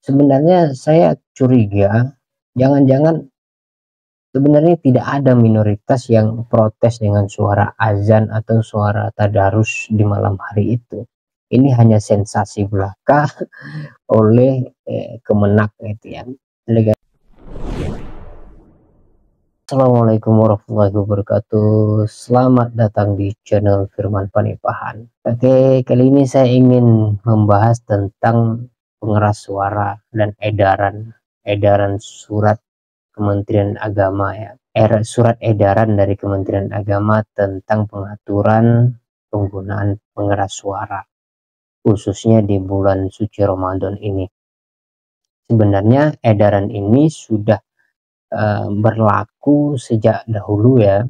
Sebenarnya saya curiga, jangan-jangan sebenarnya tidak ada minoritas yang protes dengan suara azan atau suara tadarus di malam hari itu. Ini hanya sensasi belaka oleh Kemenak gitu ya. Assalamualaikum warahmatullahi wabarakatuh. Selamat datang di channel Firman Panipahan. Oke, kali ini saya ingin membahas tentang pengeras suara dan edaran surat Kementerian Agama ya. Surat edaran dari Kementerian Agama tentang pengaturan penggunaan pengeras suara, khususnya di bulan suci Ramadan ini. Sebenarnya edaran ini sudah berlaku sejak dahulu ya,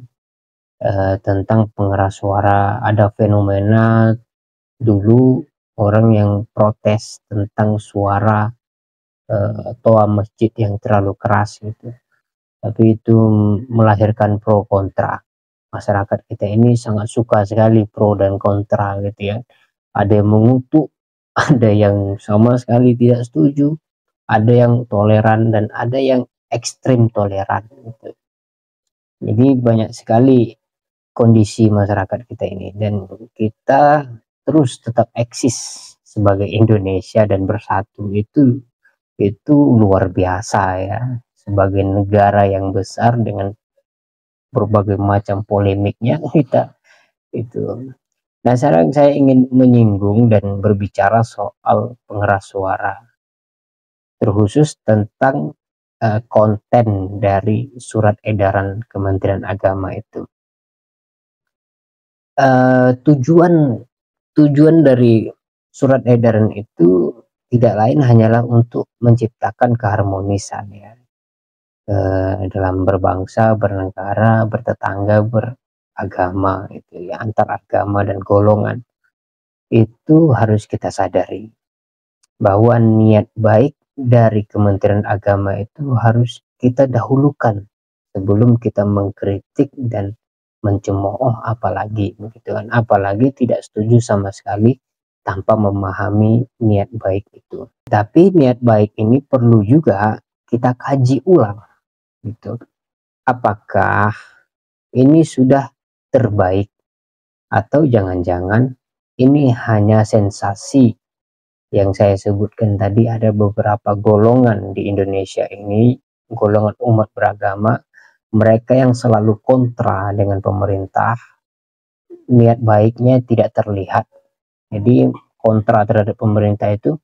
tentang pengeras suara. Ada fenomena dulu orang yang protes tentang suara toa masjid yang terlalu keras gitu, tapi itu melahirkan pro kontra. Masyarakat kita ini sangat suka sekali pro dan kontra gitu ya, ada yang mengutuk, ada yang sama sekali tidak setuju, ada yang toleran, dan ada yang ekstrim toleran gitu. Jadi banyak sekali kondisi masyarakat kita ini, dan kita terus tetap eksis sebagai Indonesia dan bersatu. Itu luar biasa ya, sebagai negara yang besar dengan berbagai macam polemiknya kita itu. Nah, sekarang saya ingin menyinggung dan berbicara soal pengeras suara, terkhusus tentang konten dari surat edaran Kementerian Agama itu. Tujuan dari surat edaran itu tidak lain hanyalah untuk menciptakan keharmonisan ya, dalam berbangsa, bernegara, bertetangga, beragama itu ya, antar agama dan golongan. Itu harus kita sadari bahwa niat baik dari Kementerian Agama itu harus kita dahulukan sebelum kita mengkritik dan mencemooh, apalagi begitu kan, apalagi tidak setuju sama sekali tanpa memahami niat baik itu. Tapi niat baik ini perlu juga kita kaji ulang gitu, apakah ini sudah terbaik atau jangan-jangan ini hanya sensasi. Yang saya sebutkan tadi, ada beberapa golongan di Indonesia ini, golongan umat beragama, mereka yang selalu kontra dengan pemerintah, niat baiknya tidak terlihat. Jadi kontra terhadap pemerintah itu,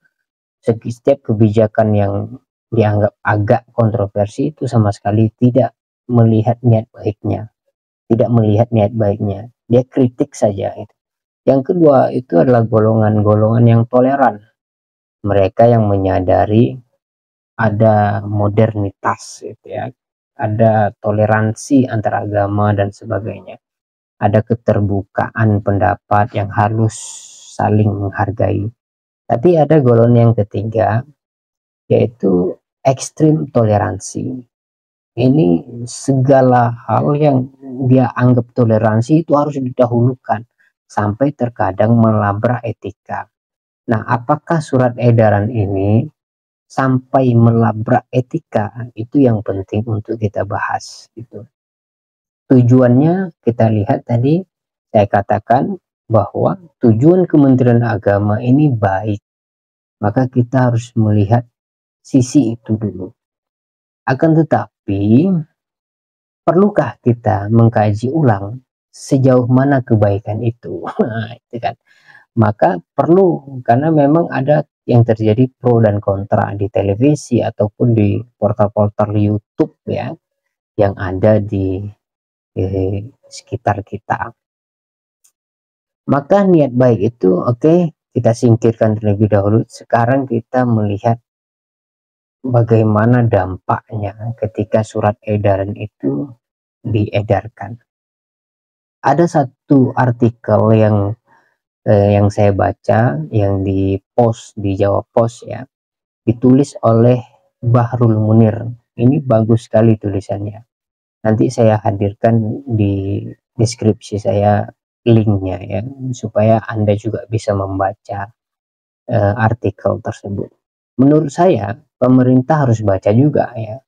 setiap kebijakan yang dianggap agak kontroversi itu sama sekali tidak melihat niat baiknya, dia kritik saja. Yang kedua itu adalah golongan-golongan yang toleran, mereka yang menyadari ada modernitas gitu ya, ada toleransi antar agama dan sebagainya, ada keterbukaan pendapat yang harus saling menghargai. Tapi ada golongan yang ketiga, yaitu ekstrim toleransi. Ini segala hal yang dia anggap toleransi itu harus didahulukan, sampai terkadang melabrak etika. Nah, apakah surat edaran ini sampai melabrak etika? Itu yang penting untuk kita bahas gitu. Tujuannya kita lihat tadi, saya katakan bahwa tujuan Kementerian Agama ini baik, maka kita harus melihat sisi itu dulu. Akan tetapi, perlukah kita mengkaji ulang sejauh mana kebaikan itu? Itu kan. Maka perlu, karena memang ada yang terjadi pro dan kontra di televisi ataupun di portal-portal YouTube ya, yang ada di sekitar kita. Maka niat baik itu oke, kita singkirkan terlebih dahulu. Sekarang kita melihat bagaimana dampaknya ketika surat edaran itu diedarkan. Ada satu artikel yang saya baca, yang di post di Jawa Post ya, ditulis oleh Bahrul Munir. Ini bagus sekali tulisannya. Nanti saya hadirkan di deskripsi saya linknya ya, supaya Anda juga bisa membaca artikel tersebut. Menurut saya pemerintah harus baca juga ya,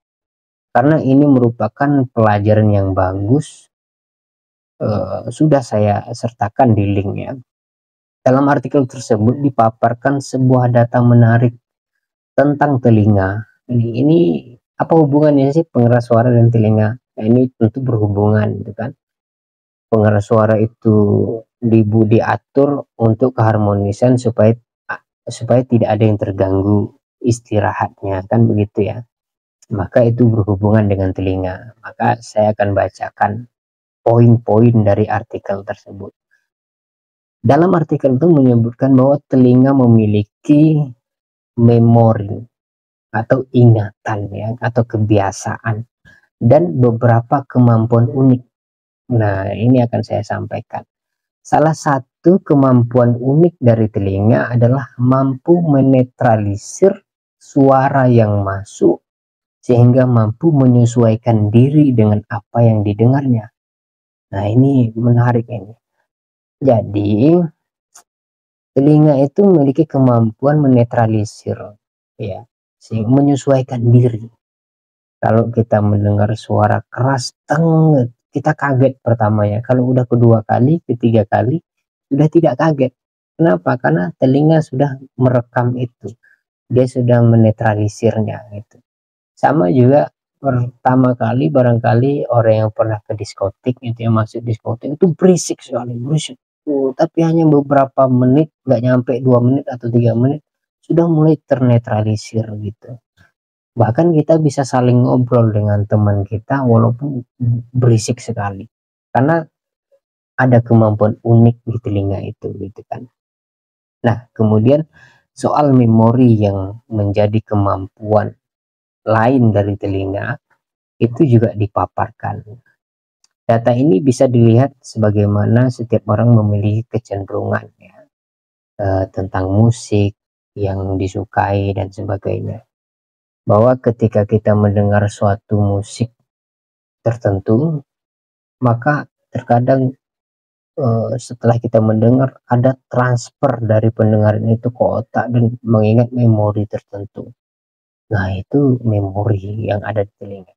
karena ini merupakan pelajaran yang bagus. Sudah saya sertakan di link ya. Dalam artikel tersebut dipaparkan sebuah data menarik tentang telinga. Ini apa hubungannya sih pengeras suara dan telinga? Nah, ini tentu berhubungan gitu kan. Pengeras suara itu diatur untuk keharmonisan supaya tidak ada yang terganggu istirahatnya, kan begitu ya. Maka itu berhubungan dengan telinga. Maka saya akan bacakan poin-poin dari artikel tersebut. Dalam artikel itu menyebutkan bahwa telinga memiliki memori atau ingatan ya, atau kebiasaan dan beberapa kemampuan unik. Nah, ini akan saya sampaikan. Salah satu kemampuan unik dari telinga adalah mampu menetralisir suara yang masuk sehingga mampu menyesuaikan diri dengan apa yang didengarnya. Nah, ini menarik ini. Jadi, telinga itu memiliki kemampuan menetralisir ya, sehingga menyesuaikan diri. Kalau kita mendengar suara keras teng, kita kaget pertamanya. Kalau udah kedua kali, ketiga kali, sudah tidak kaget. Kenapa? Karena telinga sudah merekam itu. Dia sudah menetralisirnya gitu. Sama juga pertama kali barangkali orang yang pernah ke diskotik itu, yang masuk diskotik itu berisik sekali, berisik. Tapi hanya beberapa menit, nggak nyampe 2 menit atau 3 menit, sudah mulai ternetralisir gitu. Bahkan kita bisa saling ngobrol dengan teman kita walaupun berisik sekali, karena ada kemampuan unik di telinga itu gitu kan. Nah, kemudian soal memori yang menjadi kemampuan lain dari telinga itu juga dipaparkan. Data ini bisa dilihat sebagaimana setiap orang memiliki kecenderungan ya, tentang musik yang disukai dan sebagainya. Bahwa ketika kita mendengar suatu musik tertentu, maka terkadang setelah kita mendengar ada transfer dari pendengaran itu ke otak dan mengingat memori tertentu. Nah, itu memori yang ada di telinga.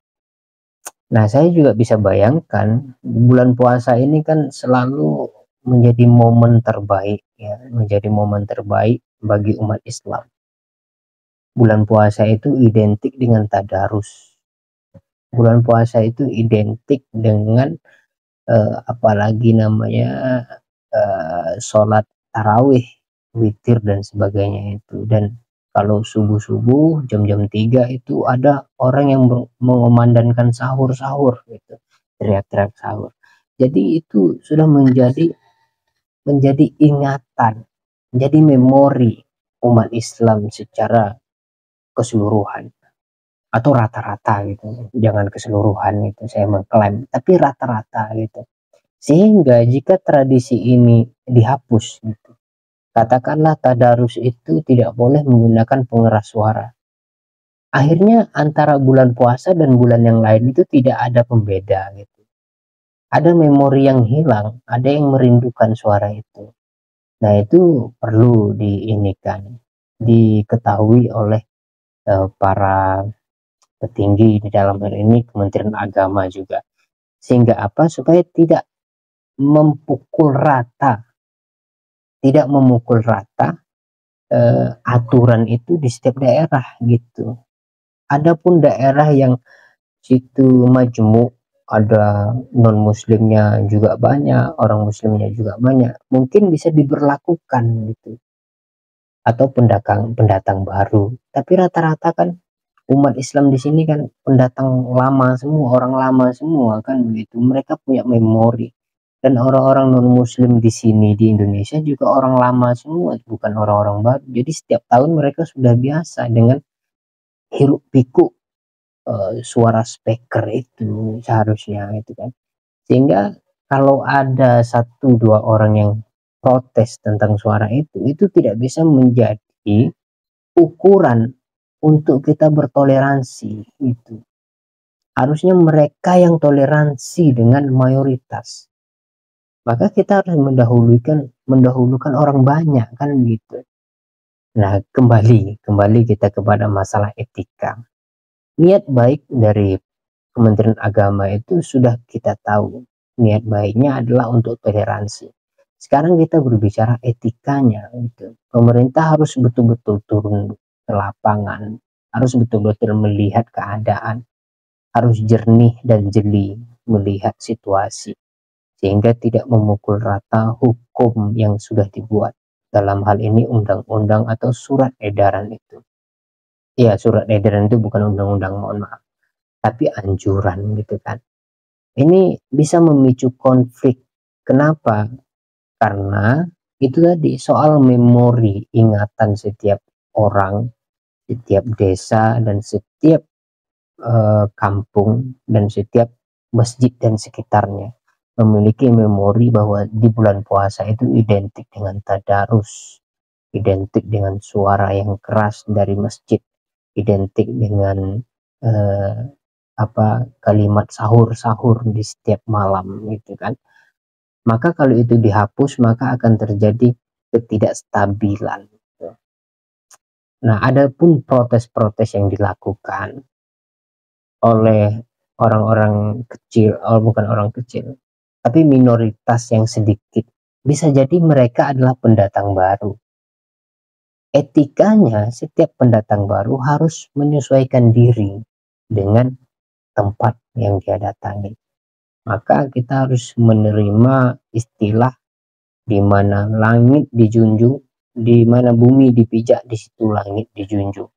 Nah, saya juga bisa bayangkan bulan puasa ini kan selalu menjadi momen terbaik ya, menjadi momen terbaik bagi umat Islam. Bulan puasa itu identik dengan tadarus. Bulan puasa itu identik dengan apalagi namanya sholat tarawih, witir dan sebagainya itu. Dan kalau subuh-subuh jam-jam 3 itu ada orang yang mengumandangkan sahur-sahur gitu, teriak-teriak sahur. Jadi itu sudah menjadi ingatan, menjadi memori umat Islam secara keseluruhan atau rata-rata gitu. Jangan keseluruhan itu saya mengklaim, tapi rata-rata gitu. Sehingga jika tradisi ini dihapus gitu, katakanlah tadarus itu tidak boleh menggunakan pengeras suara. Akhirnya antara bulan puasa dan bulan yang lain itu tidak ada pembeda gitu. Ada memori yang hilang, ada yang merindukan suara itu. Nah, itu perlu diketahui oleh para petinggi di dalam hal ini Kementerian Agama juga. Sehingga apa? Supaya tidak memukul rata, aturan itu di setiap daerah gitu. Adapun daerah yang situ majemuk, ada non muslimnya juga banyak, orang muslimnya juga banyak, mungkin bisa diberlakukan gitu, atau pendatang baru. Tapi rata-rata kan umat Islam di sini kan pendatang lama semua, orang lama semua kan begitu. Mereka punya memori. Dan orang-orang non muslim di sini di Indonesia juga orang lama semua, bukan orang-orang baru. Jadi setiap tahun mereka sudah biasa dengan hiruk pikuk suara speaker itu seharusnya itu kan. Sehingga kalau ada satu dua orang yang protes tentang suara itu tidak bisa menjadi ukuran untuk kita bertoleransi itu. Harusnya mereka yang toleransi dengan mayoritas. Maka kita harus mendahulukan orang banyak kan gitu. Nah, kembali kita kepada masalah etika. Niat baik dari Kementerian Agama itu sudah kita tahu. Niat baiknya adalah untuk toleransi. Sekarang kita berbicara etikanya gitu. Pemerintah harus betul-betul turun ke lapangan, harus betul-betul melihat keadaan, harus jernih dan jeli melihat situasi, sehingga tidak memukul rata hukum yang sudah dibuat. Dalam hal ini undang-undang atau surat edaran itu. Ya, surat edaran itu bukan undang-undang, mohon maaf, tapi anjuran gitu kan. Ini bisa memicu konflik. Kenapa? Karena itu tadi soal memori ingatan setiap orang, setiap desa dan setiap kampung dan setiap masjid dan sekitarnya memiliki memori bahwa di bulan puasa itu identik dengan tadarus, identik dengan suara yang keras dari masjid, identik dengan eh, kalimat sahur-sahur di setiap malam gitu kan. Maka kalau itu dihapus maka akan terjadi ketidakstabilan gitu. Nah, adapun protes-protes yang dilakukan oleh orang-orang kecil, oh bukan orang kecil, tapi minoritas yang sedikit, bisa jadi mereka adalah pendatang baru. Etikanya setiap pendatang baru harus menyesuaikan diri dengan tempat yang dia datangi. Maka kita harus menerima istilah di mana langit dijunjung, di mana bumi dipijak, di situ langit dijunjung.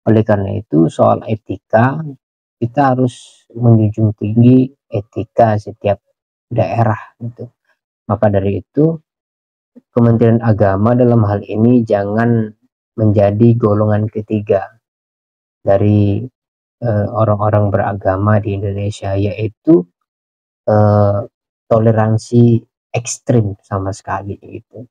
Oleh karena itu, soal etika, kita harus menjunjung tinggi etika setiap daerah gitu. Maka dari itu, Kementerian Agama dalam hal ini jangan menjadi golongan ketiga dari orang-orang beragama di Indonesia, yaitu eh, toleransi ekstrim sama sekali gitu.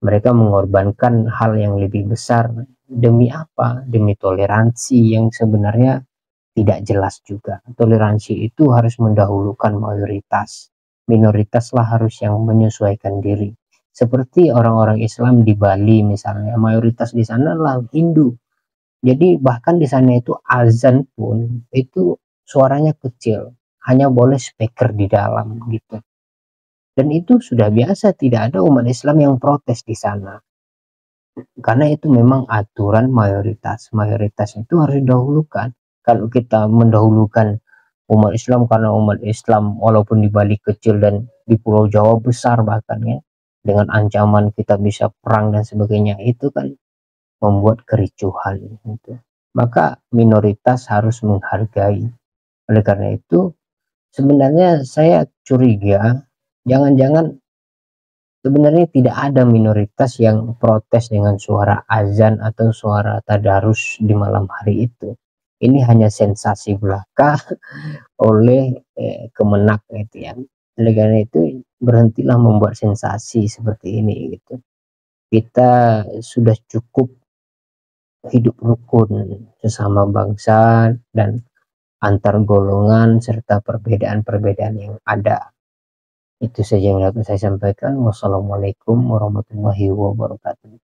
Mereka mengorbankan hal yang lebih besar demi apa? Demi toleransi yang sebenarnya tidak jelas juga. Toleransi itu harus mendahulukan mayoritas. Minoritaslah harus yang menyesuaikan diri. Seperti orang-orang Islam di Bali misalnya, mayoritas di sana adalah Hindu. Jadi bahkan di sana itu azan pun itu suaranya kecil, hanya boleh speaker di dalam gitu. Dan itu sudah biasa, tidak ada umat Islam yang protes di sana. Karena itu memang aturan mayoritas. Mayoritas itu harus didahulukan. Kalau kita mendahulukan umat Islam karena umat Islam walaupun di Bali kecil dan di Pulau Jawa besar bahkan ya, dengan ancaman kita bisa perang dan sebagainya, itu kan membuat kericuhan gitu. Maka minoritas harus menghargai. Oleh karena itu sebenarnya saya curiga jangan-jangan sebenarnya tidak ada minoritas yang protes dengan suara azan atau suara tadarus di malam hari itu. Ini hanya sensasi belaka oleh Kemenak gitu ya. Oleh karena itu berhentilah membuat sensasi seperti ini gitu. Kita sudah cukup hidup rukun sesama bangsa dan antar golongan serta perbedaan-perbedaan yang ada. Itu saja yang dapat saya sampaikan. Wassalamualaikum warahmatullahi wabarakatuh.